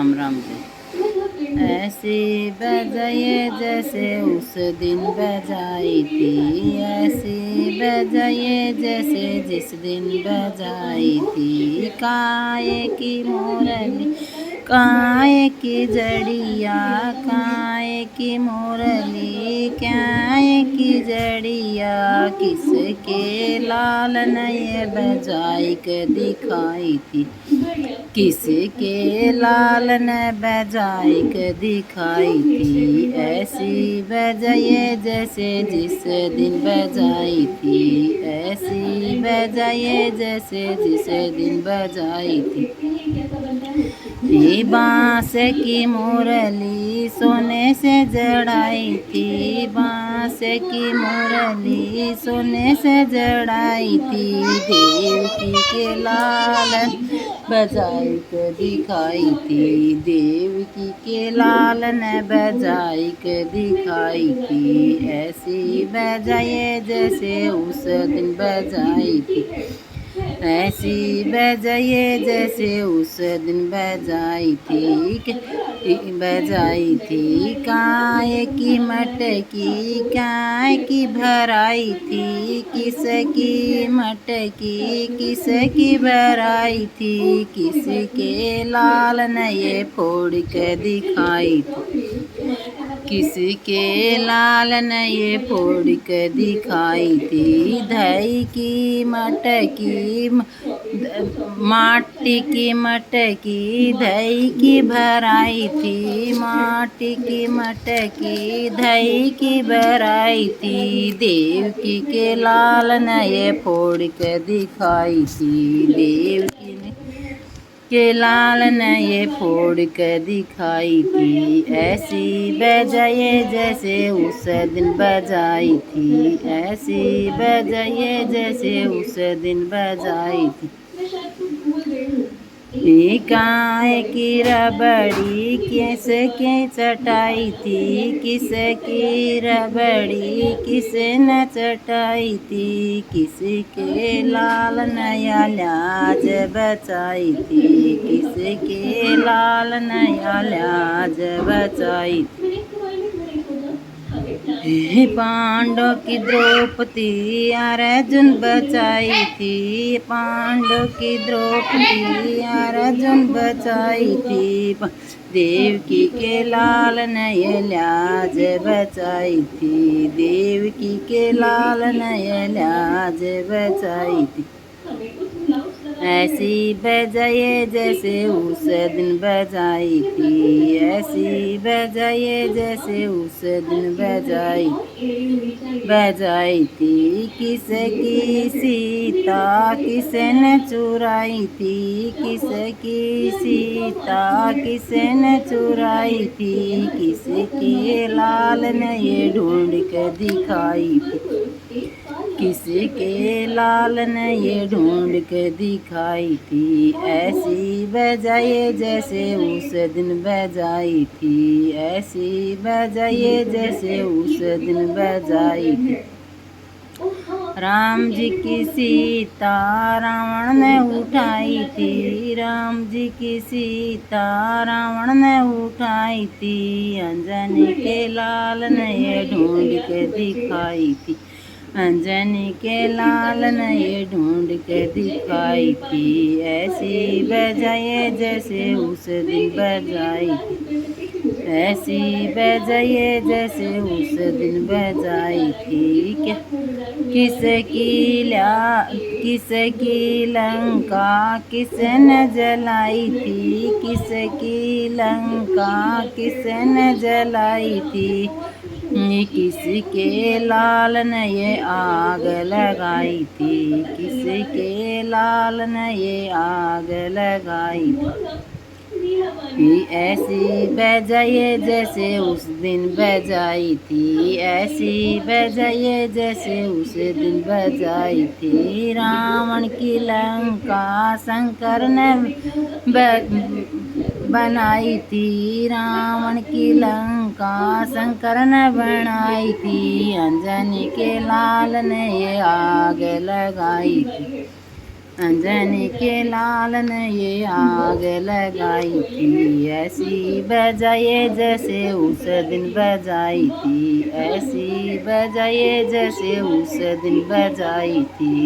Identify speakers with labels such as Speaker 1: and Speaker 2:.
Speaker 1: राम राम जी। ऐसी बजाए जैसे उस दिन बजाई थी, ऐसी बजाए जैसे जिस दिन बजाई थी। काए की मुरली काए की जड़िया, काए की मुरली काए की जड़िया, किसके लाल ने बजाई के दिखाई थी, किसके लाल ने बजाई के दिखाई थी। ऐसी बजाए जैसे जिस दिन बजाई थी, ऐसी बजाए जैसे जिस दिन बजाई थी। बांस की मुरली सोने से जड़ाई थी, बांस की मुरली सोने से जड़ाई थी। देवकी के लाल बजाई के दिखाई थी, देवकी के लाल ने बजाई के दिखाई थी। ऐसी बजाए जैसे उस दिन बजाई थी, ऐसी बजाए जैसे उस दिन बजाई थी, बजाई थी। काय की मटकी काय की भराई थी, किसकी मटकी किसकी भराई थी। किसके लाल ने ये फोड़ के दिखाई थी, किसके लाल ने ये फोड़ के दिखाई थी। धई की मटकी माटी की मटकी धई की भराई थी, माटी की मटकी धई की भराई थी। देवकी के लाल ने ये फोड़ के दिखाई थी, देवकी के लाल ने ये फोड़ के दिखाई थी। ऐसी बजाए जैसे उस दिन बजाई थी, ऐसी बजाए जैसे उस दिन बजाई थी। काय की रबड़ी किसके चटाई थी, किसकी रबड़ी किसने चटाई थी। किसके लाल नया लाज बचाई थी, किसके लाल नया लाज बचाई थी। पांडव की द्रौपदी अर्जुन बचाई थी, पांडव की द्रौपदी अर्जुन बचाई थी। देवकी के लाल ने लाज बचाई थी, देवकी के लाल ने लाज बचाई थी। ऐसी बजाए जैसे उस दिन बजाई थी, ऐसी बजाए जैसे उस दिन बजाई थी। किसकी सीता किसने चुराई थी, किसकी सीता किसने चुराई थी। किसके लाल ने ये ढूंढ के दिखाई थी, किसके लाल ने ये ढूंढ के दिखाई थी। ऐसी बजाए जैसे उस दिन बजाई थी, ऐसी बजाए जैसे उस दिन बजाई थी। राम जी की सीता रावण ने उठाई थी, राम जी की सीता रावण ने उठाई थी। अंजनी के लाल ने ये ढूंढ के दिखाई थी, अंजनी के लाल ने ये ढूंढ के दिखाई थी। ऐसी बजाए जैसे उस दिन बजाई थी, ऐसी बजाए जैसे उस दिन बजाई थी। किसकी लंका किसने जलाई थी, किसकी लंका किसने जलाई थी। किसके लाल ने ये आग लगाई थी, किसके लाल ने ये आग लगाई थी। ऐसी बजाए जैसे उस दिन बजाई थी, ऐसी बजाए जैसे उस दिन बजाई थी। रावण की लंका शंकर ने बनाई थी, रावण की लंका शंकर ने बनाई थी। अंजनी के लाल ने ये आग लगाई थी, अंजनी के लाल ने ये आग लगाई थी, ऐसी बजाए जैसे उस दिन बजाई थी, ऐसी बजाए जैसे उस दिन बजाई थी।